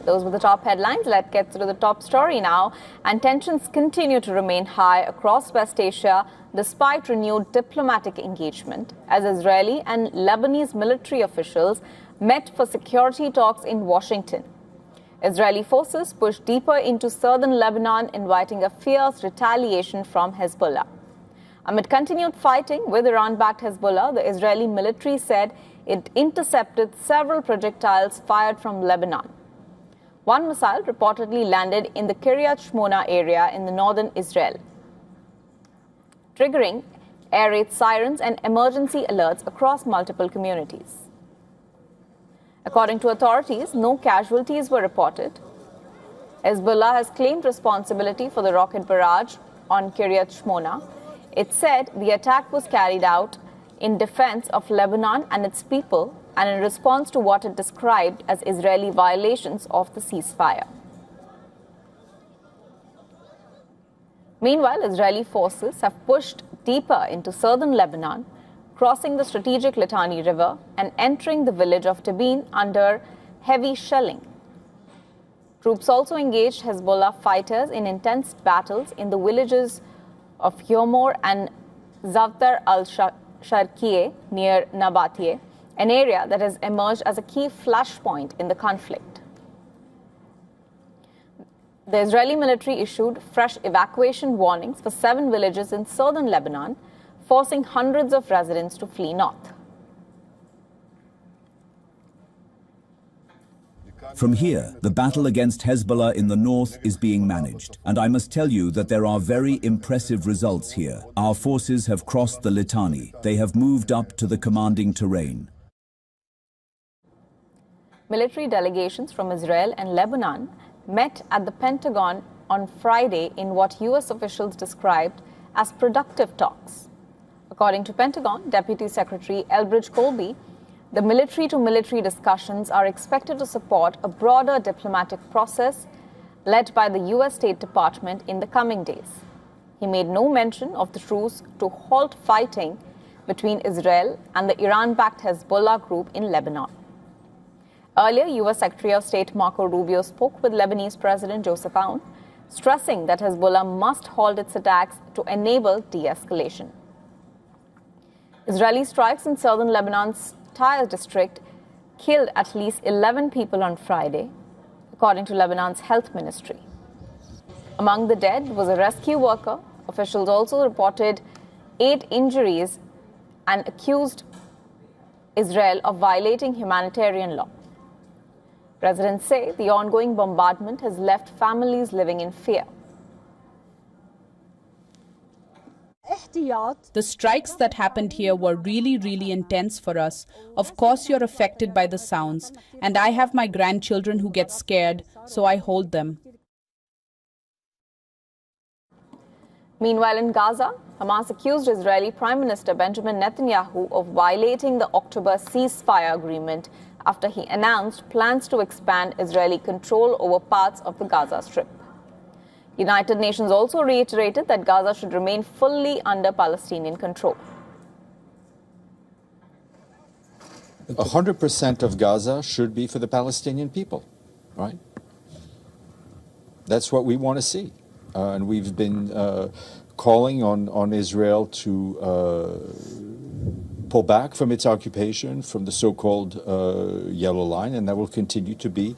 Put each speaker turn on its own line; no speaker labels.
Those were the top headlines. Let's get to the top story now. And tensions continue to remain high across West Asia despite renewed diplomatic engagement as Israeli and Lebanese military officials met for security talks in Washington. Israeli forces pushed deeper into southern Lebanon, inviting a fierce retaliation from Hezbollah. Amid continued fighting with Iran-backed Hezbollah, the Israeli military said it intercepted several projectiles fired from Lebanon. One missile reportedly landed in the Kiryat Shmona area in the northern Israel, triggering air raid sirens and emergency alerts across multiple communities. According to authorities, no casualties were reported. Hezbollah has claimed responsibility for the rocket barrage on Kiryat Shmona. It said the attack was carried out in defense of Lebanon and its people and in response to what it described as Israeli violations of the ceasefire. Meanwhile, Israeli forces have pushed deeper into southern Lebanon, crossing the strategic Litani River and entering the village of Dibbine under heavy shelling. Troops also engaged Hezbollah fighters in intense battles in the villages of Yomor and Zavtar al-Sharqiyeh near Nabatiyeh, an area that has emerged as a key flashpoint in the conflict. The Israeli military issued fresh evacuation warnings for 7 villages in southern Lebanon, forcing hundreds of residents to flee north.
From here, the battle against Hezbollah in the north is being managed. And I must tell you that there are very impressive results here. Our forces have crossed the Litani. They have moved up to the commanding terrain.
Military delegations from Israel and Lebanon met at the Pentagon on Friday in what U.S. officials described as productive talks. According to Pentagon Deputy Secretary Elbridge Colby, the military-to-military discussions are expected to support a broader diplomatic process led by the U.S. State Department in the coming days. He made no mention of the truce to halt fighting between Israel and the Iran-backed Hezbollah group in Lebanon. Earlier, U.S. Secretary of State Marco Rubio spoke with Lebanese President Joseph Aoun, stressing that Hezbollah must halt its attacks to enable de-escalation. Israeli strikes in southern Lebanon's Tyre district killed at least 11 people on Friday, according to Lebanon's health ministry. Among the dead was a rescue worker. Officials also reported 8 injuries and accused Israel of violating humanitarian law. Residents say the ongoing bombardment has left families living in fear.
The strikes that happened here were really intense for us. Of course, you're affected by the sounds, and I have my grandchildren who get scared, so I hold them.
Meanwhile, in Gaza, Hamas accused Israeli Prime Minister Benjamin Netanyahu of violating the October ceasefire agreement after he announced plans to expand Israeli control over parts of the Gaza Strip. United Nations also reiterated that Gaza should remain fully under Palestinian control.
100% of Gaza should be for the Palestinian people, right? That's what we want to see. And we've been calling on Israel to pull back from its occupation, from the so-called Yellow Line, and that will continue to be